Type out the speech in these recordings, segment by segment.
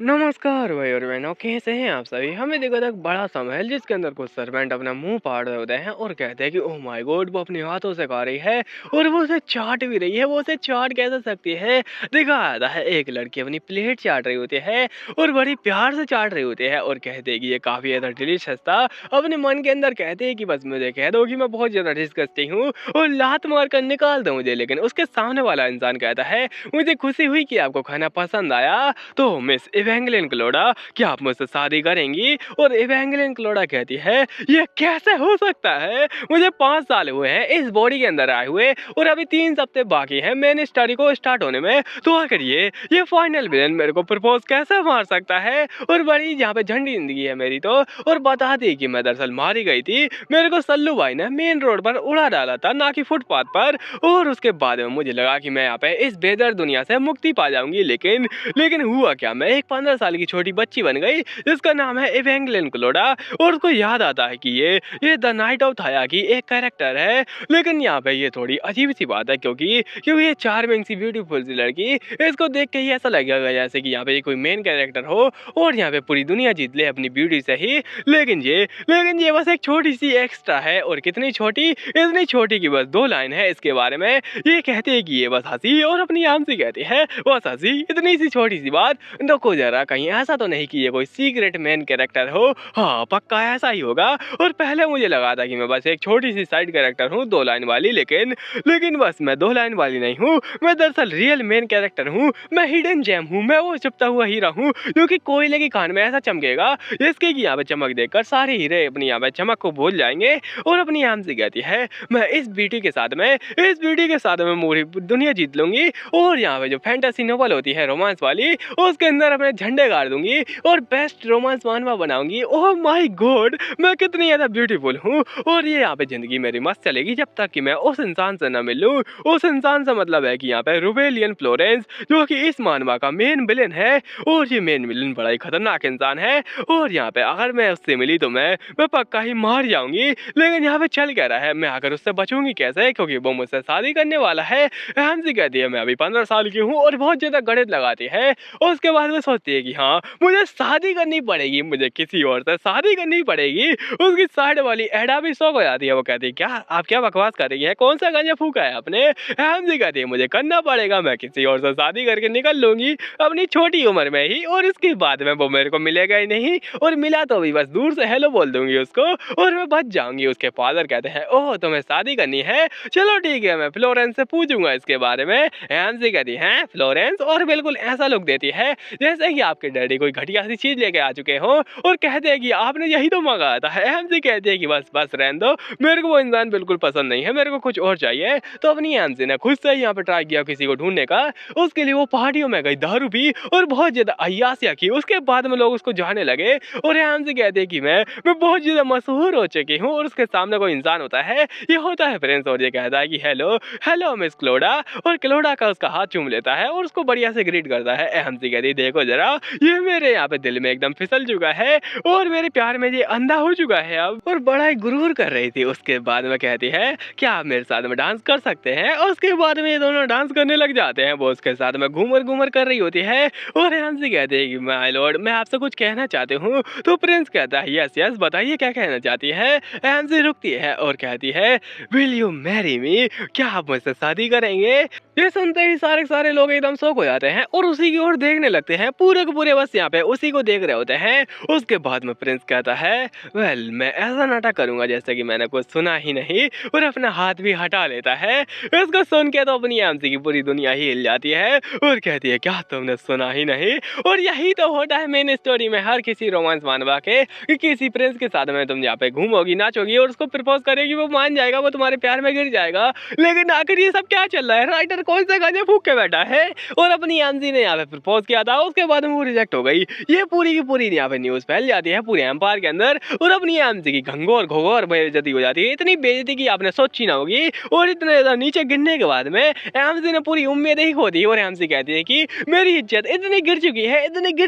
नमस्कार भाई और बहनों, कैसे हैं आप सभी। हमें देखा था एक बड़ा सा महल जिसके अंदर कुछ सर्वेंट अपना मुंह फाड़ रहे होते हैं और कहते हैं कि ओह माय गॉड, वो अपने हाथों से खा रही है और वो उसे चाट भी रही है। वो उसे चाट कैसे सकती है। देखा आता है एक लड़की अपनी प्लेट चाट रही होती है और बड़ी प्यार से चाट रही होती है और कहते हैं कि ये काफी ज्यादा डिलीशियस था। अपने मन के अंदर कहते हैं कि बस मुझे कह दो कि मैं बहुत ज्यादा डिस्गस्टिंग हूँ और लात मार कर निकाल दो मुझे। लेकिन उसके सामने वाला इंसान कहता है मुझे खुशी हुई कि आपको खाना पसंद आया, तो मिस इवेंगेलिन क्लोरा, क्या आप मुझसे शादी करेंगी। और इवेंगेलिन क्लोरा कहती है ये कैसे हो सकता है, मुझे 5 साल हुए हैं इस बॉडी के अंदर आए हुए और अभी 3 हफ्ते बाकी हैं मेन स्टोरी को स्टार्ट होने में, तो आखिर ये फाइनल विलन मेरे को प्रपोज कैसे मार सकता है। और बड़ी यहाँ पे झंडी जिंदगी है मेरी तो। और बता दी कि मैं दरअसल मारी गई थी, मेरे को सल्लू भाई ने मेन रोड पर उड़ा डाला था, ना कि फुटपाथ पर। और उसके बाद में मुझे लगा कि मैं यहाँ पे इस बेदर्द दुनिया से मुक्ति पा जाऊंगी, लेकिन हुआ क्या, मैं एक 15 साल की छोटी बच्ची बन गई जिसका नाम है इवेंगेलिन क्लोरा। और उसको याद आता है कि ये द नाइट ऑफ थाया की एक कैरेक्टर है। लेकिन यहाँ पे ये थोड़ी अजीब सी बात है, क्योंकि ये चार्मिंग सी ब्यूटीफुल सी लड़की, इसको देख के ही ऐसा लगेगा जैसे कि यहाँ पे ये कोई मेन कैरेक्टर हो और यहाँ पे पूरी दुनिया जीत ले अपनी ब्यूटी से ही। लेकिन ये बस एक छोटी सी एक्स्ट्रा है। और कितनी छोटी, इतनी छोटी की बस 2 लाइन है इसके बारे में। ये कहते हैं कि ये बस हंसी और अपनी आम से कहती है बस हंसी, इतनी सी छोटी सी बात। देखो जरा, कहीं ऐसा तो नहीं कि ये कोई सीक्रेट मेन कैरेक्टर हो। हाँ पक्का ऐसा ही होगा। और पहले मुझे लगा था कि मैं बस एक छोटी सी साइड कैरेक्टर हूँ 2 लाइन वाली, लेकिन बस मैं 2 लाइन वाली नहीं हूँ, मैं दरअसल रियल मेन कैरेक्टर हूँ। मैं हिडन जेम हूँ, मैं वो छुपता हुआ हीरा हूँ जो कि कोयले की खान में ऐसा चमकेगा जिसके की यहाँ पे चमक देखकर सारे हीरे अपनी यहाँ पे चमक को भूल जाएंगे। और अपनी आम से कहती है मैं इस ब्यूटी के साथ में पूरी दुनिया जीत लूंगी। और यहाँ पे जो फैंटेसी नोवेल होती है रोमांस वाली, उसके अंदर अपने झंडे गाड़ दूंगी और बेस्ट रोमांस मानवा बनाऊंगी। ओह माय गॉड, मैं कितनी ज्यादा ब्यूटीफुल हूँ। और ये यहाँ पे जिंदगी मेरी मस्त चलेगी जब तक कि मैं उस इंसान से न मिलूं। उस इंसान से मतलब है कि यहाँ पे रुबेलियन फ्लोरेंस, जो कि इस मानवा का मेन विलेन है। और ये मेन विलेन बड़ा ही खतरनाक इंसान है। और यहाँ पे अगर मैं उससे मिली तो मैं पक्का ही मार जाऊंगी। लेकिन यहाँ पे चल क्या रहा है, मैं अगर उससे बचूंगी कैसे, क्योंकि वो मुझसे शादी करने वाला है। हैंसी कहती है मैं अभी 15 साल की हूँ और बहुत ज्यादा गणित लगाती है। उसके बाद में सोचती है कि हाँ मुझे शादी करनी पड़ेगी, मुझे किसी और से शादी करनी पड़ेगी। उसकी साइड वाली एडा भी शौक हो जाती है। वो कहती है क्या आप क्या बकवास कर रही है, कौन सा गांजा फूका है आपने। हैंसी कहती है मुझे करना पड़ेगा, मैं किसी और से शादी करके निकल लूंगी अपनी छोटी उम्र में ही। और इसके बाद में वो मेरे को मिलेगा ही नहीं, और मिला तो भी बस दूर से हेलो बोल दूंगी उसको और मैं बच जाऊंगी। उसके फादर कहते हैं ओह तुम्हें शादी करनी है, चलो ठीक है मैं फ्लोरेंस से पूछूंगा इसके बारे में। हैंसी कहती है फ्लोरेंस, और बिल्कुल ऐसा लुक देती है जैसे कि आपके डैडी कोई घटिया सी चीज लेके आ चुके हो और कहते हैं कि आपने यही तो मंगाया था। हैंसी कहती है कि बस बस रहने दो, मेरे को वो इंसान बिल्कुल पसंद नहीं है, मेरे को कुछ और चाहिए। तो अपनी हैंसी ने खुद से यहाँ पे ट्राई किया किसी को ढूंढने का। उसके लिए वो पहाड़ियों में गई, दारू पी और बहुत ज्यादा अय्यासियां की। उसके बाद में लोग उसको जाने लगे और हैंसी कहते हैं कि मैं बहुत ज्यादा मशहूर हो चुकी हूँ। और उसके सामने कोई इंसान होता है, ये होता है फ्रेंड्स, और ये कहता है कि हेलो हेलो मिस क्लोडा। और क्लोडा का उसका हाथ चूम लेता है और उसको बढ़िया से ग्रीट करता है। हैंसी कहती देखो जरा, ये मेरे यहाँ पे दिल में एकदम फिसल चुका है और मेरे प्यार में ये अंधा हो चुका है अब। और बड़ा ही गुरूर कर रही थी। उसके बाद में कहती है क्या आप मेरे साथ में डांस कर सकते हैं। और उसके बाद में ये दोनों डांस करने लग जाते हैं। वो उसके साथ में घूमर घूमर कर रही होती है और हैंसी कहती है कि माय लॉर्ड मैं आपसे कुछ कहना चाहती हूँ। तो प्रिंस कहता है यस यस बताइए क्या कहना चाहती है। हैंसी रुकती है और कहती है विल यू मैरी मी, क्या आप मुझसे शादी करेंगे। ये सुनते ही सारे सारे लोग एकदम शौक हो जाते हैं और उसी की ओर देखने लगते हैं, पूरे के पूरे बस यहाँ पे उसी को देख रहे होते हैं। उसके बाद में प्रिंस कहता है वेल मैं ऐसा नाटक करूंगा जैसे कि मैंने कुछ सुना ही नहीं, और अपना हाथ भी हटा लेता है। इसको सुन के तो अपनी हैंसी की पूरी दुनिया ही हिल जाती है और कहती है क्या तुमने सुना ही नहीं। और यही तो होता है मेन स्टोरी में हर किसी रोमांस मानवा के, कि किसी प्रिंस के साथ में तुम यहाँ पे घूमोगी नाचोगी और उसको प्रपोज करेगी, वो मान जाएगा, वो तुम्हारे प्यार में गिर जाएगा। लेकिन आखिर ये सब क्या चल रहा है, राइटर कौन से गाने फूक के बैठा है। और अपनी हैंसी ने यहाँ पे प्रपोज किया था, उसके बाद में वो रिजेक्ट हो गई। ये पूरी की पूरी यहाँ पे न्यूज फैल जाती है पूरे एम्पायर के अंदर और अपनी हैंसी की घंघोर घोघोर बेइज्जती हो जाती है, इतनी बेइज्जती की आपने सोची ना होगी। और इतने ज्यादा नीचे गिरने के बाद में हैंसी ने पूरी उम्मीदें ही खो दी। और हैंसी कहती है कि मेरी इज्जत इतनी गिर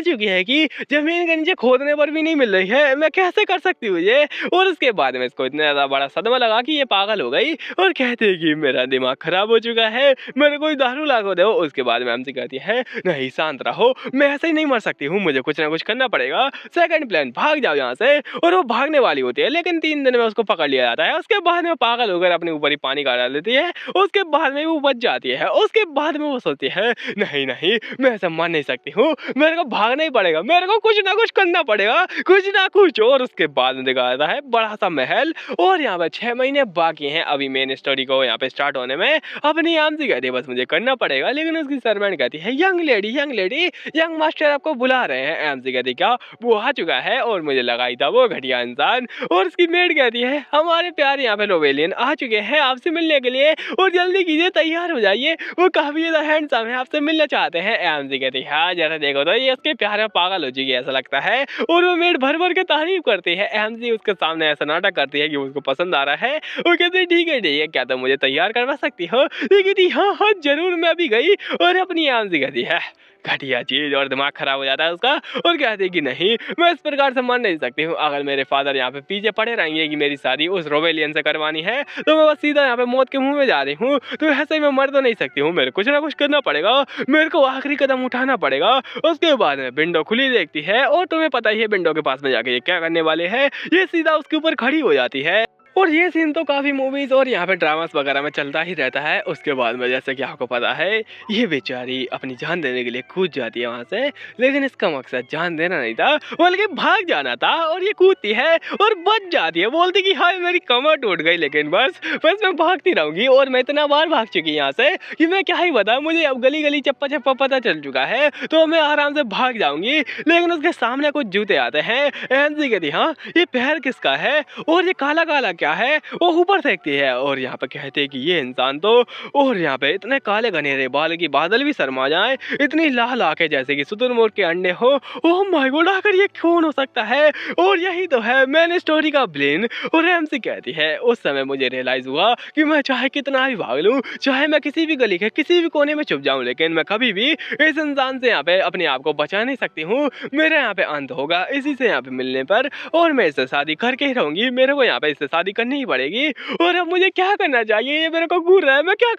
चुकी है कि जमीन के नीचे खोदने पर भी नहीं मिल रही है, मैं कैसे कर सकती हूँ ये। और उसके बाद में इसको इतना ज्यादा बड़ा सदमा लगा कि ये पागल हो गई और कहती है कि मेरा दिमाग खराब हो चुका है, मेरे को दारू लागो दो। उसके बाद में हमसे कहती है नहीं शांत रहो, मैं ऐसे ही नहीं मर सकती हूँ, मुझे कुछ ना कुछ करना पड़ेगा। सेकंड प्लान, भाग जाओ यहाँ से। और वो भागने वाली होती है, लेकिन 3 दिन में उसको पकड़ लिया जाता है। उसके बाद में वो पागल होकर अपने ऊपर ही पानी का डाल देती है। उसके बाद में वो बच जाती है। उसके बाद में वो सोचती है नहीं नहीं, मैं ऐसा मान नहीं सकती हूँ, मेरे को भागना ही पड़ेगा, मेरे को कुछ ना कुछ करना पड़ेगा, कुछ ना कुछ। और उसके बाद में दिखाया जाता है बड़ा सा महल, और यहाँ पे 6 महीने बाकी हैं अभी मेन स्टोरी को यहाँ पे स्टार्ट होने में। अपनी आमजी कहती है बस मुझे करना पड़ेगा, लेकिन उसकी सर्वेंट कहती है यंग लेडी, यंग मास्टर आपको बुला रहे हैं। आमजी कहती क्या वो आ चुका है, और मुझे लगा ही था वो घटिया इंसान। और उसकी मेड कहती है हमारे प्यारे यहाँ पे रोवेलियन आ चुके हैं आपसे मिलने के लिए, और जल्दी कीजिए तैयार हो जाइए, वो काफी ज्यादा हैंडसम है, आपसे मिलना चाहते हैं। आमजी कहती है हाँ जरा देखो तो ये उसके प्यार में पागल हो चुकी है ऐसा लगता है। और वो मेड भर भर के तारीफ करती है। आमजी उसके सामने ऐसा नाटक करती है कि उसको पसंद आ रहा है। वो कहती है ठीक है क्या तुम मुझे तैयार करवा सकती हो? ये कहती हाँ हाँ जरूर। मैं अभी गई और अपनी आमजी कहती है घटिया चीज, और दिमाग खराब हो जाता है उसका। और कहती है कि नहीं मैं इस प्रकार से मान नहीं सकती हूँ, अगर मेरे फादर यहाँ पे पीछे पड़े रहेंगे कि मेरी शादी उस रोवेलियन से करवानी है, तो मैं बस सीधा यहाँ पे मौत के मुंह में जा रही हूँ। तो ऐसे ही मैं मर तो नहीं सकती हूँ, मेरे कुछ ना कुछ करना पड़ेगा, मेरे को आखिरी कदम उठाना पड़ेगा। उसके बाद में विंडो खुली देखती है, और तुम्हें पता ही है विंडो के पास में जाके ये क्या करने वाले है, ये सीधा उसके ऊपर खड़ी हो जाती है। और ये सीन तो काफ़ी मूवीज़ और यहाँ पे ड्रामास वगैरह में चलता ही रहता है। उसके बाद में जैसे कि आपको पता है ये बेचारी अपनी जान देने के लिए कूद जाती है वहाँ से, लेकिन इसका मकसद जान देना नहीं था बल्कि भाग जाना था। और ये कूदती है और बच जाती है, बोलती कि हाँ मेरी कमर टूट गई, लेकिन बस मैं भागती रहूँगी। और मैं इतना बार भाग चुकी यहाँ से कि मैं क्या ही बता, मुझे अब गली गली चप्पा चप्पा पता चल चुका है, तो मैं आराम से भाग जाऊँगी। लेकिन उसके सामने कुछ जूते आते हैं। एनसी कहती हाँ ये पैर किसका है, और ये काला काला क्या है? वो ऊपर फेंकती है, और यहाँ पे कहते हैं कि ये इंसान तो, और यहाँ पे इतने काले घनेरे बाल की बादल भी शर्मा जाए, इतनी लाल आंखें जैसे कि शुतुरमुर्ग के अंडे हो। ओह माय गॉड आखिर ये कौन हो सकता है? और यही तो है मैंने स्टोरी का ब्लेन। और एमसी कहती है उस समय मुझे रियलाइज हुआ कि मैं चाहे कितना भी भाग लूं, चाहे मैं किसी भी गली के किसी भी कोने में छुप जाऊं, लेकिन मैं कभी भी इस इंसान से यहाँ पे अपने आप को बचा नहीं सकती हूँ। मेरा यहाँ पे अंत होगा इसी से यहाँ पे मिलने पर, और मैं इससे शादी करके ही रहूंगी, मेरे को यहाँ पे इससे शादी करनी ही पड़ेगी। और अब मुझे क्या करना चाहिए, ये मेरे को घूर रहा है, मैं क्या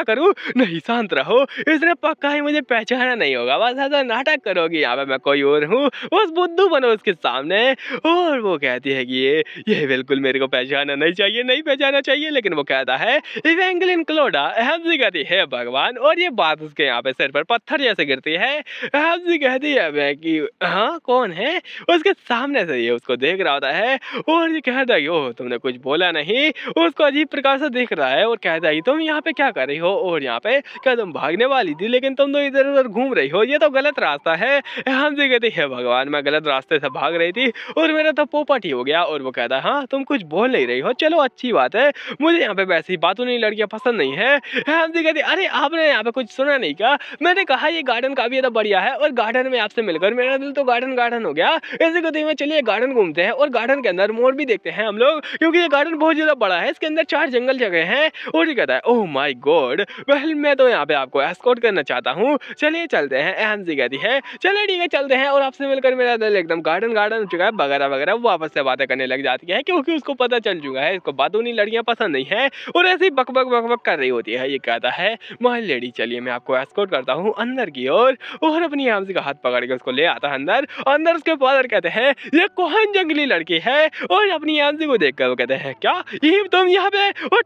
करूं? नहीं शांत रहो, इसने पक्का ही मुझे पहचाना नहीं होगा, बस ऐसा नाटक करोगी यहाँ पे मैं कोई और हूँ, बस बुद्धू बनो उसके सामने। और वो कहती है कि ये बिल्कुल मेरे को पहचाना नहीं चाहिए, नहीं पहचाना चाहिए, लेकिन वो कहता है इवेंगेलिन क्लोडा। हंसी कहती है भगवान, और ये बात उसके यहाँ पे सिर पर पत्थर जैसे गिरती है। हंसी कहती है कि हाँ कौन है? उसके सामने से ये उसको देख रहा होता है, और ये कहता है कि ओह तुमने कुछ बोला नहीं। उसको अजीब प्रकार से देख रहा है और कहता है कि तुम यहाँ पे क्या कर रही हो, और यहाँ पे क्या तुम भागने वाली थी, लेकिन तुम तो इधर उधर घूम रही हो, ये तो गलत रास्ता है। हंसी कहती है भगवान मैं गलत रास्ते से भाग रही थी और मेरा तो पोपट ही हो गया। और वो कहता है हाँ तुम कुछ बोल नहीं रही हो, चलो अच्छी बात है, मुझे यहाँ पे वैसी बातों नहीं लड़कियां पसंद नहीं है। हंसी कहती अरे आपने यहाँ पे कुछ सुना नहीं क्या? मैंने कहा ये गार्डन काफी ज्यादा बढ़िया है, और गार्डन में आपसे मिलकर मेरा दिल तो गार्डन हो गया। इसी को में चलिए गार्डन घूमते हैं, और गार्डन के अंदर मोर भी देखते हैं हम लोग, क्योंकि ये गार्डन बहुत ज्यादा बड़ा है, इसके अंदर 4 जंगल जगह हैं। और ये कहता है ओह माय गॉड वेल मैं तो यहाँ पे आपको एस्कॉर्ट करना चाहता हूँ, चलिए चलते हैं। हंसी कहती है चलिए ठीक है चलते हैं, और आपसे मिलकर मेरा दिल एकदम गार्डन हो चुका है वगैरह वगैरह। वो आपस से बातें करने लग जाती है, क्योंकि उसको पता चल चुका है इसको बातूनी लड़कियां पसंद नहीं है, और ऐसे ही बक बक कर रही होती है। ये कहता है माय लेडी चलिए मैं आपको एस्कॉर्ट करता हूँ अंदर की ओर, और अपनी हंसी का हाथ पकड़ के उसको ले आता है अंदर। उसके फादर कहते हैं ये कौन जंगली लड़की है, और अपनी हंसी को देखकर वो कहते हैं क्या ये तुम यहाँ पे, और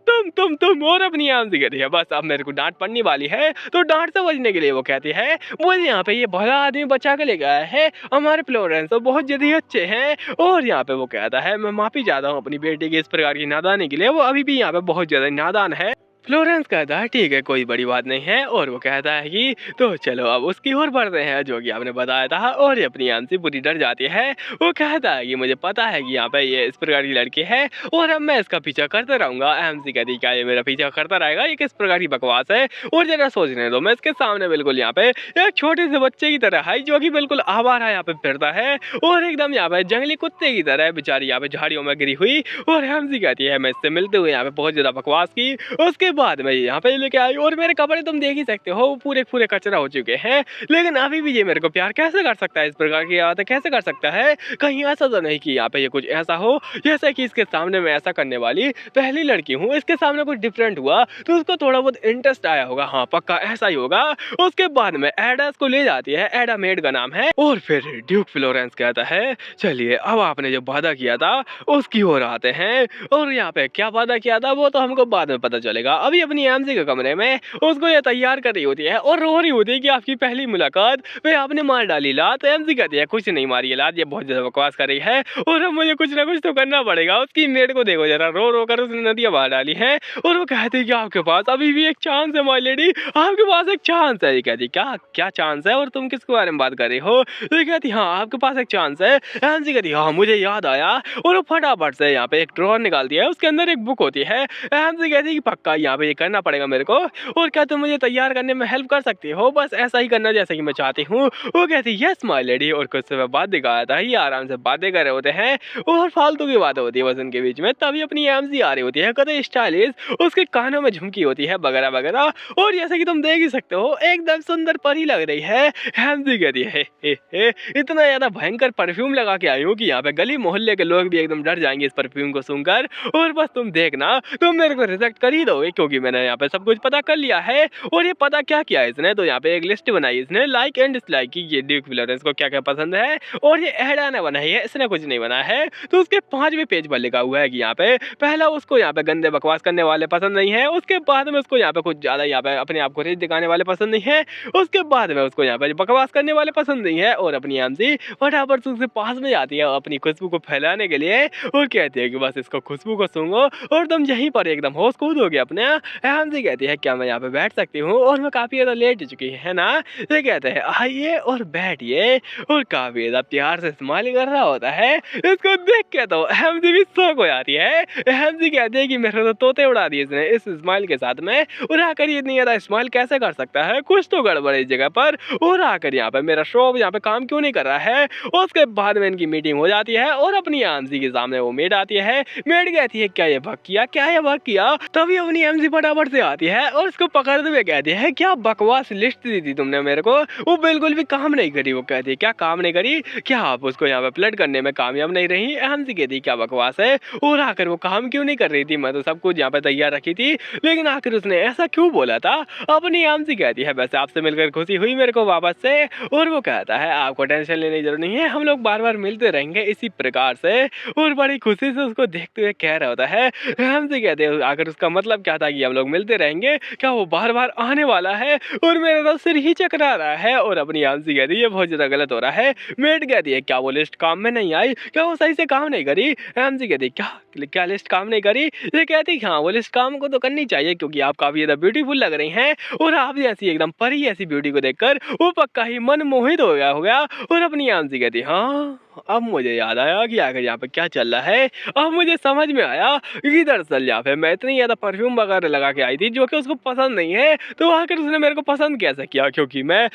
तुम और अपनी हंसी कहती है बस अब मेरे को डांट पड़ने वाली है। तो डांट से बचने के लिए वो कहती है मुझे यहाँ पे ये भला आदमी बचा के ले गया है, हमारे फ्लोरेंस तो बहुत जल्दी अच्छे हैं। और यहाँ पे वो कहता है मैं माफी चाहता हूँ अपनी बेटी की इस प्रकार की नादानी के लिए, वो अभी भी यहाँ पे बहुत ज्यादा नादान है। फ्लोरेंस कहता है ठीक है कोई बड़ी बात नहीं है, और वो कहता है कि तो चलो अब उसकी ओर बढ़ते हैं जो कि आपने बताया था। और ये अपनी आंसी पूरी डर जाती है, वो कहता है कि मुझे पता है कि यहाँ पे ये इस प्रकार की लड़की है, और अब मैं इसका पीछा करते रहूंगा। एमसी कहती क्या ये मेरा पीछा करता रहेगा, ये किस प्रकार की बकवास है, और जरा सोचने दो। मैं इसके सामने बिल्कुल यहाँ पे एक छोटे से बच्चे की तरह है जो कि बिल्कुल आवारा यहाँ पे फिरता है, और एकदम यहाँ पे जंगली कुत्ते की तरह बेचारी यहाँ पे झाड़ियों में गिरी हुई। और एमसी कहती है मैं इससे मिलते हुए यहाँ पे बहुत ज्यादा बकवास की। उसके उसके बाद में यहाँ पे लेके आई और मेरे कपड़े तुम देख ही सकते हो पूरे पूरे कचरा हो चुके हैं, लेकिन अभी भी ये मेरे को प्यार कैसे कर सकता है, इस प्रकार की बातें कैसे कर सकता है। कहीं ऐसा तो नहीं कि यहाँ पे ये कुछ ऐसा हो जैसे कि इसके सामने मैं ऐसा करने वाली पहली लड़की हूँ, इसके सामने कुछ डिफरेंट हुआ तो उसको थोड़ा बहुत इंटरेस्ट आया होगा। हाँ पक्का ऐसा ही होगा। उसके बाद में एडा इसको ले जाती है, एडा मेड का नाम है, और फिर ड्यूक फ्लोरेंस कहता है चलिए अब आपने जो वादा किया था उसकी ओर आते हैं। और यहाँ पे क्या वादा किया था वो तो हमको बाद में पता चलेगा। अभी अपनी एमसी के कमरे में उसको ये तैयार कर रही होती है और रो रही होती है कि आपकी पहली मुलाकात पे आपने मार डाली लात। एमसी कहती है कुछ नहीं मारी है लात, ये बहुत ज्यादा बकवास कर रही है और अब मुझे कुछ ना कुछ तो करना पड़ेगा। उसकी मेड को देखो जरा, रो रो कर उसने नदियां बाहर डाली है और वो कहती है कि आपके पास अभी भी एक चांस है माय लेडी, आपके पास एक चांस है। ये कहती क्या क्या चांस है और तुम किसके बारे में बात कर रही हो। तो ये कहती हाँ आपके पास एक चांस है। एमसी कहती हाँ मुझे याद आया और वो फटाफट से यहाँ पे एक ड्रॉर निकालती है, उसके अंदर एक बुक होती है। एमसी कहती है कि पक्का यहाँ पे ये करना पड़ेगा मेरे को, और क्या तुम मुझे तैयार करने में हेल्प कर सकती हो, बस ऐसा ही करना जैसा कि मैं चाहती हूँ। वो कहती यस माय लेडी, और कुछ समय बाद दिखाया था ये आराम से बातें कर रहे होते हैं और फालतू की बातें होती है बस उनके बीच में। तभी अपनी एमसी आ रही होती है, कदे स्टाइलिश, उसके कानों में झुमकी होती है वगैरह वगैरह, और जैसे कि तुम देख ही सकते हो एकदम सुंदर परी लग रही है। एमसी कहती है इतना ज्यादा भयंकर परफ्यूम लगा के आई हूँ कि यहाँ पे गली मोहल्ले के लोग भी एकदम डर जाएंगे इस परफ्यूम को सुनकर, और बस तुम देखना तुम मेरे को रिजेक्ट कर ही दोगे क्योंकि मैंने यहाँ पे सब कुछ पता कर लिया है। और ये पता क्या किया है इसने, तो यहाँ पे एक लिस्ट बनाई इसने लाइक एंड डिसलाइक की, ये ड्यूक फ्लोरेंस को क्या क्या पसंद है, और ये एडा ने बनाई है, इसने कुछ नहीं बनाया है। तो उसके 5वें पेज पर लिखा हुआ है कि यहाँ पे पहला उसको यहाँ पे गंदे बकवास करने वाले पसंद नहीं है, उसके बाद में उसको यहाँ पे कुछ ज्यादा यहाँ पे अपने आप को रिच दिखाने वाले पसंद नहीं है, उसके बाद में उसको यहाँ पे बकवास करने वाले पसंद नहीं है। और अपनी एमसी फटाफट उसके पास में जाती है अपनी खुशबू को फैलाने के लिए और कहती है कि बस इसको खुशबू को सूंघो और तुम यहीं पर एकदम होश कूद हो गया अपने। एमसी कहती है क्या मैं यहाँ पे बैठ सकती हूँ, और मैं काफी ज्यादा लेट चुकी है ना। ये कहते हैं आइए और बैठिए, और काफी ज्यादा प्यार से स्माइल कर रहा होता है। इसको देख के तो एमसी भी शौक हो जाती है। एमसी कहती है कि मेरे तो तोते उड़ा दिए इसने इस स्माइल के साथ में, और आकर ये इतनी ज्यादा स्माइल कैसे कर सकता है, कुछ तो गड़बड़ है इस जगह पर, और आकर यहाँ पे मेरा शो यहाँ पे काम क्यों नहीं कर रहा है। उसके बाद में इनकी मीटिंग हो जाती है और अपनी एमसी के सामने वो मेड आती है। मेड कहती है क्या ये बक किया, क्या ये बक किया। तभी अपनी एमसी फटाफट से आती है और उसको पकड़ते हुए कहती है क्या बकवास लिस्ट दी थी तुमने मेरे को, वो बिल्कुल भी काम नहीं करी। वो कहती है क्या काम नहीं करी, क्या आप उसको यहाँ पे फ्लर्ट करने में कामयाब नहीं रही। एमसी कहती क्या बकवास है, और आकर वो काम क्यों नहीं कर रही थी, मैं तो सब कुछ यहाँ पे तैयार रखी थी, लेकिन आखिर उसने ऐसा क्यों बोला था। अपनी एमसी कहती है वैसे आपसे मिलकर खुशी हुई मेरे को वापस से, और वो कहता है आपको टेंशन लेने की जरूरत नहीं है, हम लोग बार बार मिलते रहेंगे इसी प्रकार से, और बड़ी खुशी से उसको देखते हुए कह रहा होता है। एमसी कहते हैं आखिर उसका मतलब क्या था कि हम लोग मिलते रहेंगे, क्या वो बार बार आने वाला है, और मेरा तो सिर ही चकरा रहा है। और अपनी एमसी कहती है ये बहुत ज्यादा गलत हो रहा है। मेड कहती है क्या वो लिस्ट काम में नहीं आई, क्या वो सही से काम नहीं करी। एमसी कहती है क्या लिस्ट काम नहीं करी। ये कहती हाँ वो लिस्ट काम को तो करनी चाहिए क्योंकि आप काफी ज्यादा ब्यूटीफुल लग रही हैं, और आप जैसी एकदम परी ऐसी ब्यूटी को देखकर वो पक्का ही मन मोहित हो गया। और अपनी एमसी कहती हाँ अब मुझे याद आया कि आखिर यहाँ पे क्या चल रहा है। अब मुझे समझ में आया कि दरअसल यहाँ पे मैं इतनी ज्यादा परफ्यूम वगैरह लगा के आई थी जो कि उसको पसंद नहीं है, तो आखिर उसने मेरे को पसंद कैसे किया, क्योंकि मैं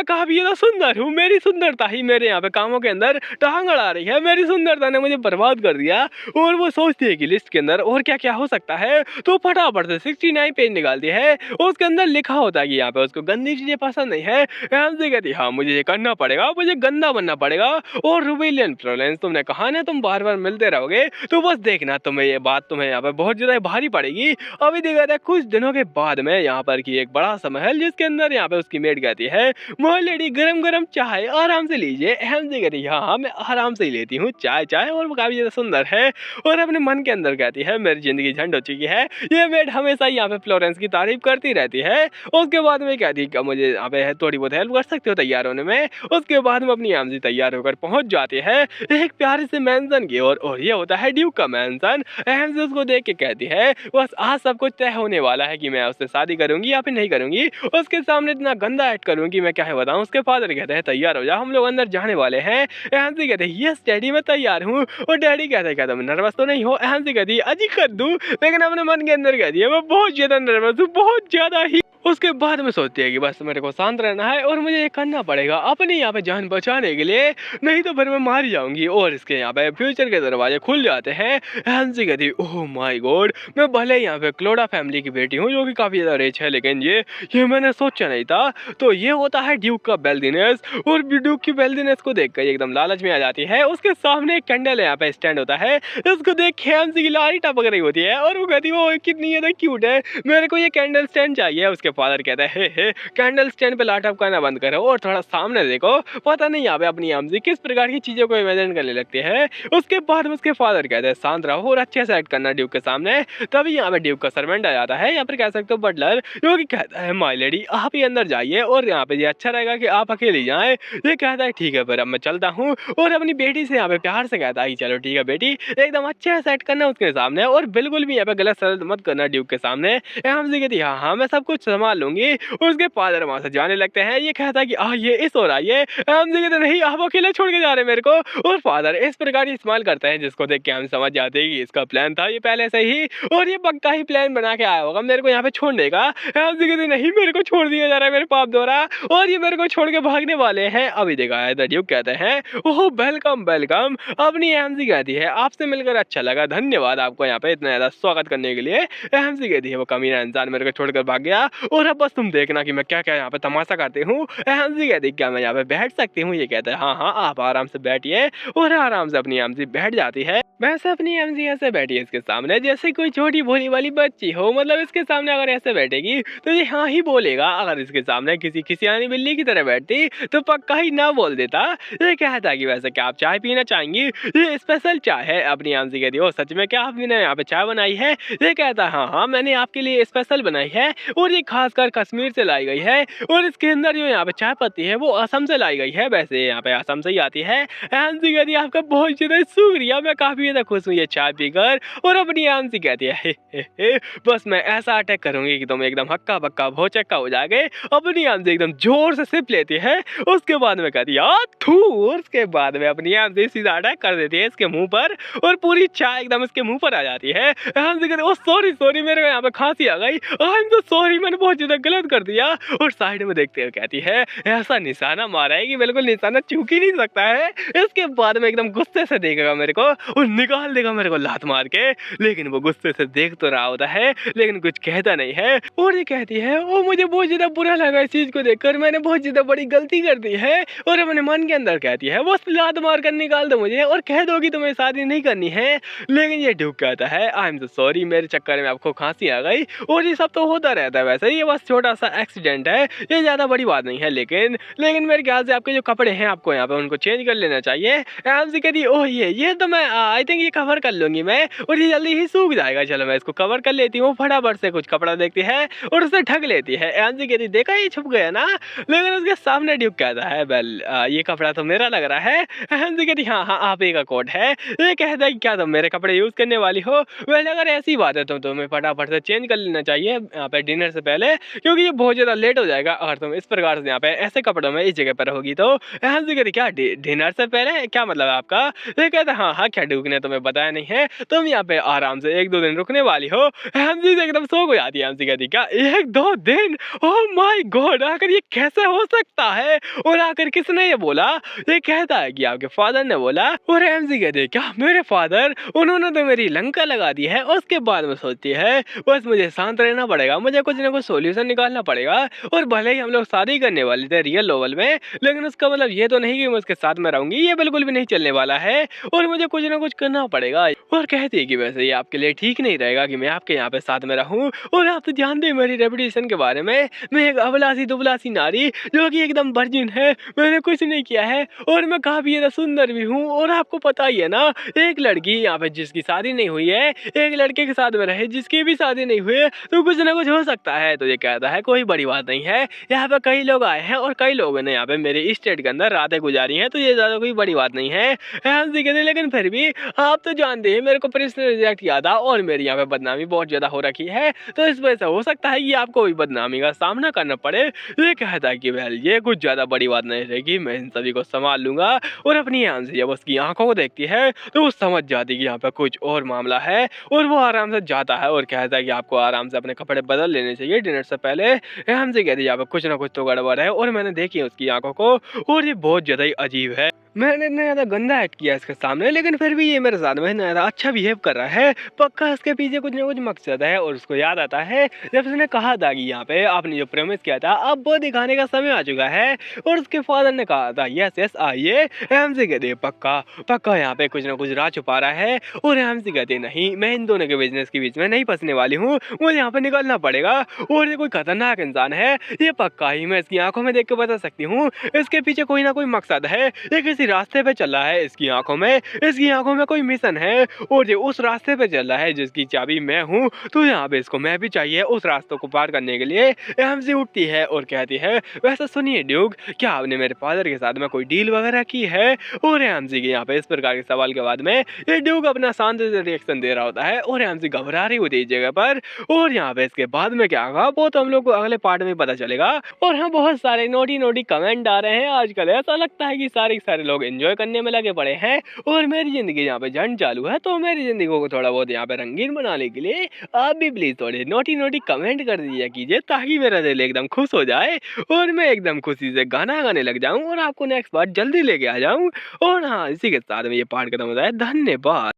काफी ज्यादा सुंदर हूँ। मेरी सुंदरता ही मेरे यहाँ पे कामों के अंदर टांग अड़ा रही है, मेरी सुंदरता ने मुझे बर्बाद कर दिया। और वो सोचती है कि लिस्ट के अंदर और क्या क्या हो सकता है, तो फटाफट से 69 पेज निकालती है, उसके अंदर लिखा होता है कि यहाँ पे उसको गंदी चीजें पसंद नहीं है। एमसी कहती हाँ मुझे ये करना पड़ेगा, मुझे गंदा बनना पड़ेगा। और रुबिलियन फ्लोरेंस तुमने कहा ना तुम बार बार मिलते रहोगे, तो बस देखना तुम्हें ये बात तुम्हें यहाँ पे बहुत ज्यादा भारी पड़ेगी। अभी देखा था कुछ दिनों के बाद में यहाँ पर की एक बड़ा सा महल, जिसके अंदर यहाँ पे उसकी मेड कहती है मोह लेडी गरम गरम चाय आराम से लीजिए। एमसी कहती है हाँ मैं आराम से ही लेती हूँ चाय, और वो काफी ज्यादा सुंदर है। और अपने मन के अंदर कहती है मेरी जिंदगी झंड हो चुकी है, ये मेड हमेशा यहाँ पे फ्लोरेंस की तारीफ करती रहती है। उसके बाद में कहती है क्या मुझे यहाँ पे थोड़ी बहुत हेल्प कर सकते हो तैयार होने में। उसके बाद में अपनी एमसी तैयार होकर पहुंच जाती है एक प्यारे से मैंसन की ओर, और ये होता है ड्यूक का मैंसन। एमसी उसको देख के कहती है बस आज सब कुछ तय होने वाला है कि मैं उससे शादी करूंगी या फिर नहीं करूंगी। उसके सामने इतना गंदा एक्ट करूंगी मैं क्या है बताऊं। उसके फादर कहते हैं तैयार हो जा हम लोग अंदर जाने वाले हैं। एमसी कहते हैं यस डैडी मैं तैयार हूँ। और डैडी कहते हैं क्या तुम नर्वस तो नहीं हो। एमसी कहती है अजी कर दूं, लेकिन अपने मन के अंदर कहती है मैं बहुत ज्यादा नर्वस हूँ, बहुत ज्यादा ही। उसके बाद में सोचती है कि बस मेरे को शांत रहना है और मुझे ये करना पड़ेगा अपनी यहाँ पे जान बचाने के लिए, नहीं तो फिर मैं मार जाऊंगी। और इसके यहाँ पे फ्यूचर के दरवाजे खुल जाते हैं। हैंसी कहती है ओह माय गॉड, मैं भले यहाँ पे क्लोडा फैमिली की बेटी हूँ जो कि काफी ज्यादा रिच है, लेकिन ये मैंने सोचा नहीं था। तो ये होता है ड्यूक का बेल्दिनेस, और ड्यूक की बेल्दिनेस को देखकर एकदम लालच में आ जाती है। उसके सामने एक कैंडल यहाँ पे स्टैंड होता है, इसको देख के हैंसी की लारी टपक रही होती है और वो कहती है वो कितनी ज्यादा क्यूट है, मेरे को ये कैंडल स्टैंड चाहिए। उसके फादर कहता है हे कैंडल स्टैंड पे लाइट करना बंद करो और थोड़ा सामने देखो, पता नहीं यहाँ पे अपनी हैंसी किस प्रकार की चीजों को इमेजिन करने लगती है। उसके बाद में उसके फादर कहते हैं शांत रहो और अच्छे से एक्ट करना ड्यूक के सामने। तभी यहाँ पे ड्यूक का सर्वेंट आ जाता है, या फिर कह सकते हो बटलर, जो कि कहता है माय लेडी आप ही अंदर जाइए और यहाँ पे ये अच्छा रहेगा कि आप अकेले जाएं। ये कहता है ठीक है फिर अब मैं चलता हूँ, और अपनी बेटी से यहाँ पे प्यार से कहता है चलो ठीक है बेटी, एकदम अच्छे से सेट करना उसके सामने और बिल्कुल भी यहाँ पे गलत सलत मत करना ड्यूक के सामने। हैंसी कहती है हाँ मैं सब कुछ संभाल लूंगी। और उसके फादर वहां से जाने लगते हैं। ये कहता है कि ये इस और आइए। हैंसी कहते नहीं आप अकेले छोड़ के जा रहे मेरे को। और फादर इस प्रकार की इस्तेमाल करते हैं जिसको देख के हम समझ जाते हैं कि इसका प्लान था ये पहले से ही, और ये पक्का ही प्लान बना के आया होगा मेरे को यहाँ पे छोड़ने का। हैंसी कहते नहीं मेरे को छोड़ दिया जा रहा है मेरे पाप द्वारा, और ये मेरे को छोड़ के भागने वाले हैं। अभी देखा है द ड्यूक कहते हैं ओह वेलकम वेलकम। अपनी हैंसी कहती है आपसे मिलकर अच्छा लगा, धन्यवाद आपको यहाँ पे इतना ज्यादा स्वागत करने के लिए। हैंसी कहती है वो कमीना इंसान मेरे को छोड़कर भाग गया, और अब बस तुम देखना कि मैं क्या क्या यहाँ पे तमाशा करती हूँ। हैंसी कहती क्या मैं यहाँ पे बैठ सकती हूँ? ये कहता है हाँ हाँ आप आराम से बैठिए, और आराम से अपनी हैंसी बैठ जाती है। वैसे अपनी हैंसी ऐसे बैठी है इसके सामने जैसे कोई छोटी भोली वाली बच्ची हो, मतलब इसके सामने अगर ऐसे बैठेगी तो ये हाँ ही बोलेगा, अगर इसके सामने किसी खिसियानी बिल्ली की तरह बैठती तो पक्का ही ना बोल देता। ये कहता है कि वैसे क्या आप चाय पीना चाहेंगी? ये स्पेशल चाय है। अपनी हैंसी कहती है सच में क्या आपने यहाँ पे चाय बनाई है? ये कहता है हाँ हाँ मैंने आपके लिए स्पेशल बनाई है, और ये खासकर कश्मीर से लाई गई है, और इसके अंदर जो यहाँ पे चाय पत्ती है वो असम से लाई गई है, वैसे यहाँ पे असम से ही आती है। हैंसी कहती है आपका बहुत ज्यादा शुक्रिया, मैं काफी ज्यादा खुश हूँ ये चाय पीकर। और अपनी हैंसी कहती है हे, बस मैं ऐसा अटैक करूंगी कि तुम एकदम हक्का बक्का भौचक्का हो जाओगे। अपनी हैंसी एकदम जोर से सिप लेती है, उसके बाद में कहती है थू, और उसके बाद में अपनी हैंसी सीधा अटैक कर देती है इसके मुंह पर, और पूरी चाय एकदम इसके मुंह पर आ जाती है। हैंसी कहती है सॉरी सॉरी मेरे को यहाँ पे खांसी आ गई, आई एम तो सॉरी मैंने बहुत ज्यादा गलत कर दिया। और साइड में देखते हुए कहती है ऐसा निशाना मारा है कि बिल्कुल निशाना चूक ही नहीं सकता है। इसके बाद में एकदम गुस्से से देखेगा मेरे को और निकाल देगा मेरे को लात मार के, लेकिन वो गुस्से से देख तो रहा होता है लेकिन कुछ कहता नहीं है। और ये कहती है ओ मुझे बहुत ज्यादा बुरा लगा इस चीज को देखकर, मैंने बहुत ज्यादा बड़ी गलती कर दी है। और अपने मन के अंदर कहती है बस लात मार कर निकाल दो मुझे और कह दो कि तुम्हें शादी नहीं करनी है। लेकिन ये ड्यूक कहता है आई एम सो सॉरी मेरे चक्कर में आपको खांसी आ गई, और ये सब तो होता रहता है, वैसे ये बस छोटा सा एक्सीडेंट है, ये ज्यादा बड़ी बात नहीं है। लेकिन मेरे ख्याल से आपके जो कपड़े हैं आपको यहाँ पे उनको चेंज कर लेना चाहिए। हैंसी कहती ओह ये तो मैं आई थिंक ये कवर कर लूंगी मैं, और ये जल्दी ही सूख जाएगा, चलो मैं इसको कवर कर लेती हूँ। फटाफट से कुछ कपड़ा देखती है और उसे ढक लेती है। हैंसी कहती देखा ये छुप गया ना, लेकिन उसके सामने ड्यूक कहता है वेल ये कपड़ा तो मेरा लग रहा है। हैंसी कहती हाँ हाँ आप ही का कोट है। ये कहता है क्या तुम मेरे कपड़े यूज करने वाली हो? वेल अगर ऐसी बात है तो तुम्हें फटाफट से चेंज कर लेना चाहिए यहाँ पे डिनर से पहले, क्योंकि ये बहुत ज्यादा लेट हो जाएगा अगर तुम इस प्रकार से यहाँ पे ऐसे कपड़ों में इस जगह पर होगी तो। हैंसी कहती क्या डिनर से पहले क्या मतलब है आपका? ये कहता हाँ हाँ क्या ड्यूक ने तुम्हें बताया नहीं है तुम यहाँ पे आराम से 1-2 दिन रुकने वाली हो? हैंसी से एकदम शौक हो जाती है। हैंसी कहती क्या 1-2 दिन? ओह माय गॉड आखिर ये कैसे हो सकता है, और आखिर किसने ये बोला? ये कहता है कि आपके फादर ने बोला। और हैंसी कहती है क्या मेरे फादर? उन्होंने तो मेरी लंका लगा दी है। उसके बाद में सोचती है बस मुझे शांत रहना पड़ेगा, मुझे कुछ ना कुछ सोल्यूशन निकालना पड़ेगा। और भले ही हम लोग शादी करने वाले थे रियल लेवल में, लेकिन उसका मतलब ये तो नहीं कि मैं उसके साथ में रहूंगी, ये बिल्कुल भी नहीं चलने वाला है, और मुझे कुछ ना कुछ करना पड़ेगा। और कहती है कि वैसे ये आपके लिए ठीक नहीं रहेगा कि मैं आपके यहाँ पे साथ में रहूं, और आप तो जानते हैं मेरी रेपुटेशन के बारे में, मैं एक अबलासी दुबलासी नारी जो कि एकदम वर्जिन है, मैंने कुछ नहीं किया है, और मैं काफी ज्यादा सुंदर भी हूँ। और आपको पता ही है ना एक लड़की यहाँ पे जिसकी शादी नहीं हुई है एक लड़के के साथ में रहे जिसकी भी शादी नहीं हुई है तो कुछ ना कुछ हो सकता है। तो ये कहता है कोई बड़ी बात नहीं है, यहाँ पे कई लोग आए हैं और कई लोगों ने यहाँ पे मेरे स्टेट के अंदर रातें गुजारी हैं, तो ये ज्यादा कोई बड़ी बात नहीं है। हैंसी कहते लेकिन फिर भी आप तो जानते हैं मेरे को प्रिंस ने रिजेक्ट किया था और मेरी यहाँ पे बदनामी बहुत ज़्यादा हो रखी है, तो इस वजह से हो सकता है कि आपको भी बदनामी का सामना करना पड़े। ये कहता है कि वेल ये कुछ ज़्यादा बड़ी बात नहीं रहेगी, मैं इन सभी को सँभाल लूँगा। और अपनी आन से जब उसकी आँखों को देखती है, तो वो समझ जाती है कि यहाँ पे कुछ और मामला है और वो आराम से जाता है और कहता है कि आपको आराम से अपने कपड़े बदल लेने चाहिए डिनर से पहले। हमसे कहती है यहाँ पे कुछ ना कुछ तो गड़बड़ है और मैंने देखी है उसकी आँखों को और ये बहुत ज़्यादा ही अजीब है। मैंने इतना ज़्यादा गंदा एक्ट किया इसके सामने, लेकिन फिर भी ये मेरे साथ में इतना ज़्यादा अच्छा बिहेव कर रहा है। पक्का इसके पीछे कुछ ना कुछ मकसद है और उसको याद आता है जब उसने कहा था कि यहाँ पे आपने जो प्रॉमिस किया था अब वो दिखाने का समय आ चुका है। और उसके फादर ने कहा था यस यस आइए। हमसे कहते हैं पक्का पक्का यहाँ पे कुछ ना कुछ राज छुपा रहा है। और हमसे कहते नहीं, मैं इन दोनों के बिजनेस के बीच में नहीं फंसने वाली हूँ, मुझे यहाँ पे निकलना पड़ेगा। और ये कोई खतरनाक इंसान है, ये पक्का ही मैं इसकी आंखों में देख के बता सकती हूँ। इसके पीछे कोई ना कोई मकसद है, ये किसी रास्ते पे चल रहा है। इसकी आंखों में कोई मिशन है और ये उस रास्ते पे चल रहा है जिसकी चाबी मैं हूँ। तो यहाँ पे इसको मैं भी चाहिए उस रास्तों को पार करने के लिए। हमसे उठती है और कहती है वैसे सुनिए ड्यूक, क्या आपने मेरे फादर के साथ में कोई डील वगैरह की है? और हमसे के यहाँ पे इस प्रकार के सवाल के बाद में ये ड्यूक अपना शांत से रिएक्शन दे रहा होता है और हमसे घबरा रही होती है इस जगह पर। और यहाँ पे इसके बाद में क्या होगा वो तो हम लोग को अगले पार्ट में पता चलेगा। और हाँ, बहुत सारे नोटी नोटी कमेंट आ रहे हैं आजकल, ऐसा लगता है कि सारे के सारे लोग एंजॉय करने में लगे पड़े हैं और मेरी जिंदगी यहाँ पे जंग चालू है। तो मेरी जिंदगी को थोड़ा बहुत यहाँ पे रंगीन बनाने के लिए आप भी प्लीज थोड़े नोटी नोटी कमेंट कर दीजिए कीजिए, ताकि मेरा दिल एकदम खुश हो जाए और मैं एकदम खुशी से गाना गाने लग जाऊं और आपको नेक्स्ट बार जल्दी लेके आ जाऊं। और हाँ, इसी के साथ में ये पार्ट खत्म होता है। धन्यवाद।